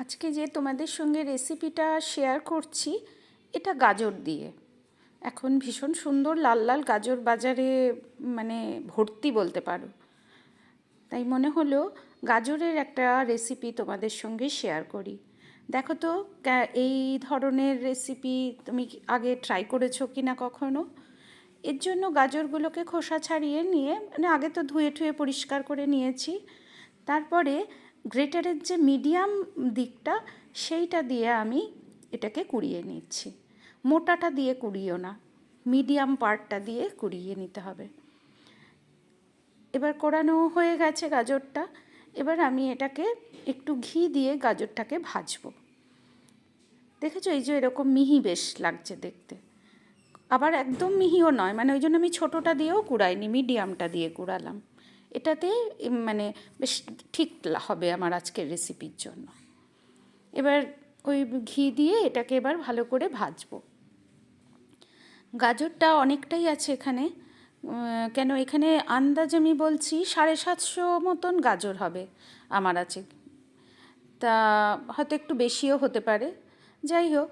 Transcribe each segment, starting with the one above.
আজকে যে তোমাদের সঙ্গে রেসিপিটা শেয়ার করছি এটা গাজর দিয়ে। এখন ভীষণ সুন্দর লাল লাল গাজর বাজারে মানে ভর্তি বলতে পারো। তাই মনে হলো গাজরের একটা রেসিপি তোমাদের সঙ্গে শেয়ার করি। দেখো তো এই ধরনের রেসিপি তুমি আগে ট্রাই করেছো কি না কখনো? এর জন্য গাজরগুলোকে খোসা ছাড়িয়ে নিয়ে মানে আগে তো ধুয়ে ঠুয়ে পরিষ্কার করে নিয়েছি। তারপরে গ্রেটারের যে মিডিয়াম দিকটা সেইটা দিয়ে আমি এটাকে কুড়িয়ে নিচ্ছি। মোটাটা দিয়ে কুড়িও না, মিডিয়াম পার্টটা দিয়ে কুড়িয়ে নিতে হবে। এবার কোরানো হয়ে গেছে গাজরটা। এবার আমি এটাকে একটু ঘি দিয়ে গাজরটাকে ভাজবো। দেখেছো এই যে এরকম মিহি বেশ লাগছে দেখতে, আবার একদম মিহিও নয়, মানে ওই জন্য আমি ছোটোটা দিয়েও কুড়াইনি, মিডিয়ামটা দিয়ে কুড়ালাম। এটাতে মানে বেশ ঠিক হবে আমার আজকের রেসিপির জন্য। এবার ওই ঘি দিয়ে এটাকে এবার ভালো করে ভাজবো। গাজরটা অনেকটাই আছে এখানে, কেন এখানে আন্দাজ আমি বলছি 750 মতন গাজর হবে আমার আছে, তা হয়তো একটু বেশিও হতে পারে। যাই হোক,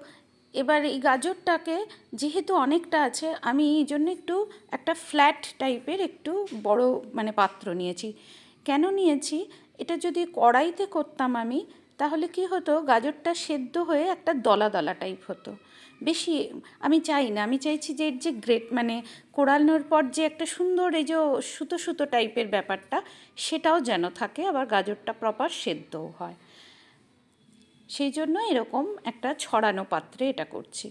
এবার এই গাজরটাকে যেহেতু অনেকটা আছে আমি এই জন্য একটু একটা ফ্ল্যাট টাইপের একটু বড় মানে পাত্র নিয়েছি। কেন নিয়েছি, এটা যদি কড়াইতে করতাম আমি তাহলে কি হতো, গাজরটা সেদ্ধ হয়ে একটা দলা দলা টাইপ হতো। বেশি আমি চাই না, আমি চাইছি যে এর যে গ্রেট মানে কোড়ানোর পর যে একটা সুন্দর এই যে সুতো সুতো টাইপের ব্যাপারটা সেটাও যেন থাকে, আবার গাজরটা প্রপার সেদ্ধও হয়। সেই জন্য এরকম একটা ছড়ানো পাত্রে এটা করছি।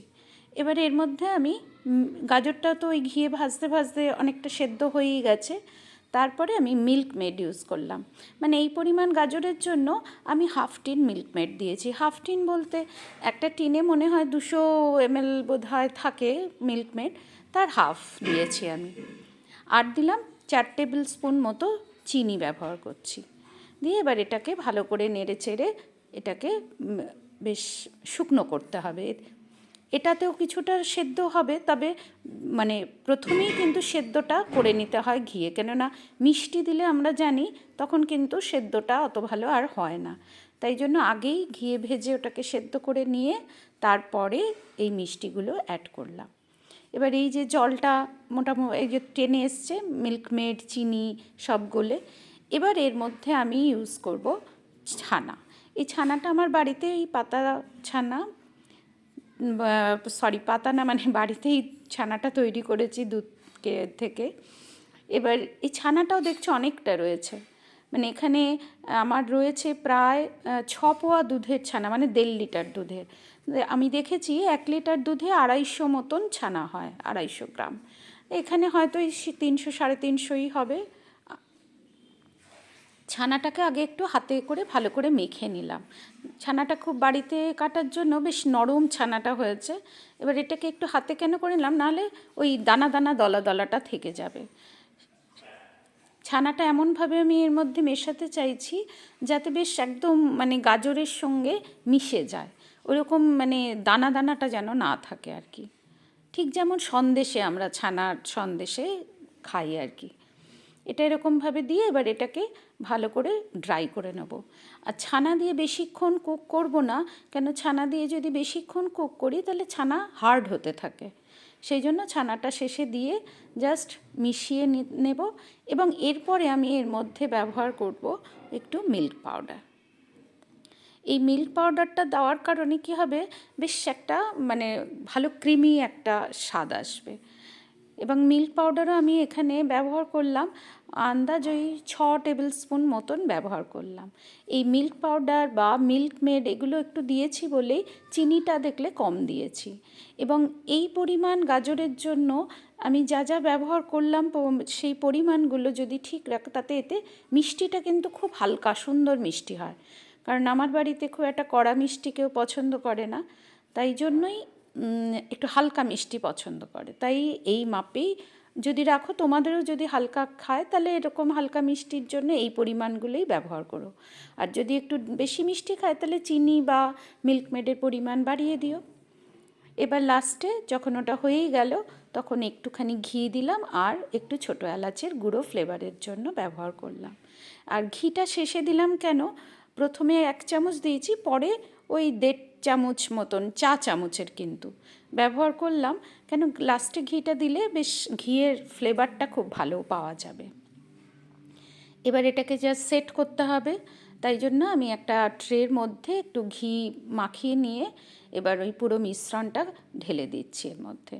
এবার এর মধ্যে আমি গাজরটা তো ওই ঘিয়ে ভাজতে ভাজতে অনেকটা সেদ্ধ হয়েই গেছে। তারপরে আমি মিল্ক মেড ইউজ করলাম, মানে এই পরিমাণ গাজরের জন্য আমি হাফ টিন মিল্ক মেড দিয়েছি। হাফ টিন বলতে একটা টিনে মনে হয় 200 ml বোধ হয় থাকে মিল্ক মেড, তার হাফ দিয়েছি আমি। আর দিলাম 4 টেবিল স্পুন মতো চিনি ব্যবহার করছি। দিয়ে এবার এটাকে ভালো করে নেড়ে চেড়ে এটাকে বেশ শুকনো করতে হবে। এটাতেও কিছুটা সেদ্ধ হবে, তবে মানে প্রথমেই কিন্তু সেদ্ধটা করে নিতে হয় ঘিয়ে, কেননা মিষ্টি দিলে আমরা জানি তখন কিন্তু সেদ্ধটা অত ভালো আর হয় না। তাই জন্য আগেই ঘিয়ে ভেজে ওটাকে সেদ্ধ করে নিয়ে তারপরে এই মিষ্টিগুলো অ্যাড করলাম। এবার এই যে জলটা মোটামুটি এই যে টেনে এসছে মিল্ক মেড চিনি সব গলে, এবার এর মধ্যে আমি ইউজ করব ছানা। এই ছানাটা আমার বাড়িতে এই পাতা ছানা, সরি পাতা না, মানে বাড়িতেই ছানাটা তৈরি করেছি দুধকে থেকে। এবার এই ছানাটাও দেখছো অনেকটা রয়েছে, মানে এখানে আমার রয়েছে প্রায় 6 পোয়া দুধের ছানা, মানে 1.5 লিটার দুধের। আমি দেখেছি 1 লিটার দুধে 250 মতন ছানা হয়, 250 গ্রাম। এখানে হয়তো এই 300 350ই হবে। ছানাটাকে আগে একটু হাতে করে ভালো করে মেখে নিলাম। ছানাটা খুব বাড়িতে কাটার জন্য বেশ নরম ছানাটা হয়েছে। এবার এটাকে একটু হাতে কেন করে নিলাম, নাহলে ওই দানা দানা দলা দলাটা থেকে যাবে। ছানাটা এমনভাবে আমি এর মধ্যে মেশাতে চাইছি যাতে বেশ একদম মানে গাজরের সঙ্গে মিশে যায়, ওরকম মানে দানা দানাটা যেন না থাকে আর কি। ঠিক যেমন সন্দেশে আমরা ছানার সন্দেশে খাই আর কি। এটা এরকমভাবে দিয়ে এবার এটাকে ভালো করে ড্রাই করে নেব। আর ছানা দিয়ে বেশিক্ষণ কুক করব না, কেন ছানা দিয়ে যদি বেশিক্ষণ কুক করি তাহলে ছানা হার্ড হতে থাকে। সেই জন্য ছানাটা শেষে দিয়ে জাস্ট মিশিয়ে নেব। এবং এরপরে আমি এর মধ্যে ব্যবহার করব একটু মিল্ক পাউডার। এই মিল্ক পাউডারটা দেওয়ার কারণে কী হবে, বেশ একটা মানে ভালো ক্রিমি একটা স্বাদ আসবে। এবং মিল্ক পাউডারও আমি এখানে ব্যবহার করলাম আন্দাজ ওই 6 টেবিল স্পুন মতন ব্যবহার করলাম। এই মিল্ক পাউডার বা মিল্ক মেড এগুলো একটু দিয়েছি বলেই চিনিটা দেখলে কম দিয়েছি। এবং এই পরিমাণ গাজরের জন্য আমি যা যা ব্যবহার করলাম সেই পরিমাণগুলো যদি ঠিক রাখে তাতে এতে মিষ্টিটা কিন্তু খুব হালকা সুন্দর মিষ্টি হয়। কারণ আমার বাড়িতে খুব একটা কড়া মিষ্টি কেউ পছন্দ করে না, তাই জন্যই একটু হালকা মিষ্টি পছন্দ করে। তাই এই মাপেই যদি রাখো, তোমাদেরও যদি হালকা খায় তাহলে এরকম হালকা মিষ্টির জন্য এই পরিমাণগুলোই ব্যবহার করো। আর যদি একটু বেশি মিষ্টি খায় তাহলে চিনি বা মিল্ক মেডের পরিমাণ বাড়িয়ে দিও। এবার লাস্টে যখন ওটা হয়েই গেল তখন একটুখানি ঘি দিলাম আর একটু ছোটো এলাচের গুঁড়ো ফ্লেভারের জন্য ব্যবহার করলাম। আর ঘিটা শেষে দিলাম কেন, প্রথমে 1 চামচ দিয়েছি, পরে ওই 1.5 চামচ মতন, চা চামচের কিন্তু ব্যবহার করলাম, কেন লাস্টে ঘিটা দিলে বেশ ঘিয়ের ফ্লেভারটা খুব ভালো পাওয়া যাবে। এবার এটাকে জাস্ট সেট করতে হবে, তাই জন্য আমি একটা ট্রের মধ্যে একটু ঘি মাখিয়ে নিয়ে এবার ওই পুরো মিশ্রণটা ঢেলে দিচ্ছি এর মধ্যে।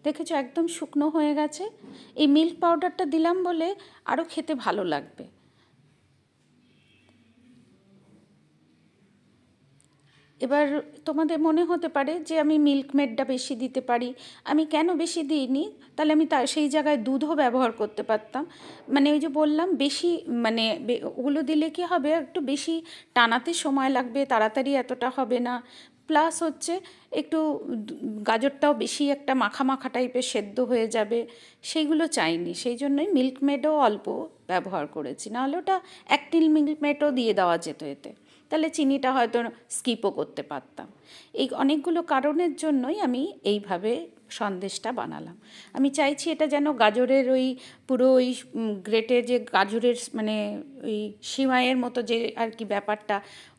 দেখেছো একদম শুকনো হয়ে গেছে। এই মিল্ক পাউডারটা দিলাম বলে আরও খেতে ভালো লাগবে। এবার তোমাদের মনে হতে পারে যে আমি মিল্ক মেডটা বেশি দিতে পারি, আমি কেন বেশি দিইনি, তাহলে আমি সেই জায়গায় দুধও ব্যবহার করতে পারতাম। মানে ওই যে বললাম বেশি, মানে ওগুলো দিলে কি হবে, একটু বেশি টানাতে সময় লাগবে, তাড়াতাড়ি এতটা হবে না, প্লাস হচ্ছে একটু গাজরটাও বেশি একটা মাখা মাখা টাইপের সেদ্ধ হয়ে যাবে, সেইগুলো চাইনি, সেই জন্যই মিল্ক মেডও অল্প ব্যবহার করেছি, নাহলে ওটা 1 টিল মিল্ক মেডও দিয়ে দেওয়া যেত এতে, তাহলে চিনিটা হয়তো স্কিপও করতে পারতাম। এই অনেকগুলো কারণের জন্যই আমি এইভাবে সন্দেশটা বানালাম। আমি চাইছি এটা যেন গাজরের ওই পুরো ওই গ্রেটে যে গাজরের মানে ওই সিমাইয়ের মতো যে আর কি ব্যাপারটা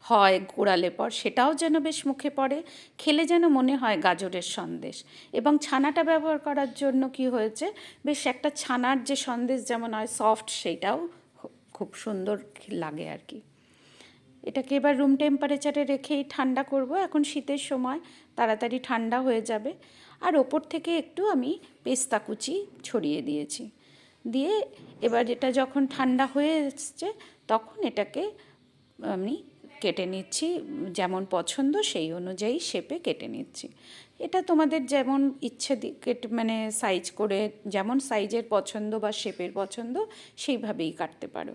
হয় গোড়ালে পর, সেটাও যেন বেশ মুখে পড়ে, খেলে যেন মনে হয় গাজরের সন্দেশ। এবং ছানাটা ব্যবহার করার জন্য কি হয়েছে, বেশ একটা ছানার যে সন্দেশ যেমন হয় সফট, সেইটাও খুব সুন্দর লাগে আর কি। এটাকে এবার রুম টেম্পারেচারে রেখেই ঠান্ডা করব, এখন শীতের সময় তাড়াতাড়ি ঠান্ডা হয়ে যাবে। আর ওপর থেকে একটু আমি পেস্তা কুচি ছড়িয়ে দিয়েছি, দিয়ে এবার এটা যখন ঠান্ডা হয়ে এসছে তখন এটাকে আমি কেটে নিচ্ছি, যেমন পছন্দ সেই অনুযায়ী শেপে কেটে নিচ্ছি। এটা তোমাদের যেমন ইচ্ছে কেটে মানে সাইজ করে, যেমন সাইজের পছন্দ বা শেপের পছন্দ সেইভাবেই কাটতে পারো।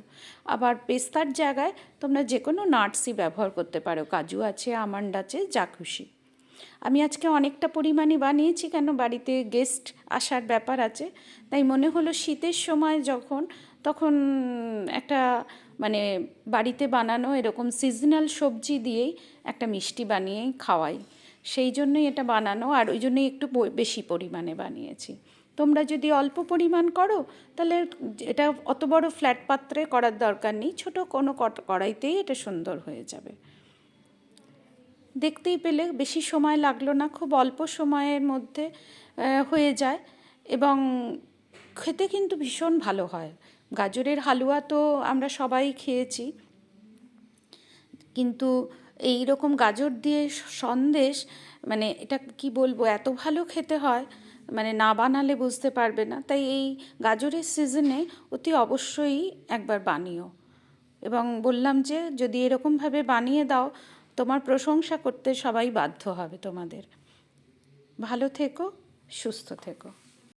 আবার পেস্তার জায়গায় তোমরা যে কোনো নাটসই ব্যবহার করতে পারো, কাজু আছে, আমন্ড আছে, যা খুশি। আমি আজকে অনেকটা পরিমাণে বানিয়েছি, কেন বাড়িতে গেস্ট আসার ব্যাপার আছে, তাই মনে হলো শীতের সময় যখন, তখন একটা মানে বাড়িতে বানানো এরকম সিজনাল সবজি দিয়েই একটা মিষ্টি বানিয়েই খাওয়াই, সেই জন্যই এটা বানানো, আর ওই জন্যই একটু বেশি পরিমাণে বানিয়েছি। তোমরা যদি অল্প পরিমাণ করো তাহলে এটা অত বড় ফ্ল্যাট পাত্রে করার দরকার নেই, ছোটো কোনো কড়াইতেই এটা সুন্দর হয়ে যাবে। দেখতেই পেলে বেশি সময় লাগলো না, খুব অল্প সময়ের মধ্যে হয়ে যায়, এবং খেতে কিন্তু ভীষণ ভালো হয়। গাজরের হালুয়া তো আমরা সবাই খেয়েছি, কিন্তু এই রকম গাজর দিয়ে সন্দেশ, মানে এটা কি বলবো, এত ভালো খেতে হয়, মানে না বানালে বুঝতে পারবে না। তাই এই গাজরের সিজনে অতি অবশ্যই একবার বানিও, এবং বললাম যে যদি এরকমভাবে বানিয়ে দাও তোমার প্রশংসা করতে সবাই বাধ্য হবে তোমাদের। ভালো থেকো, সুস্থ থেকো।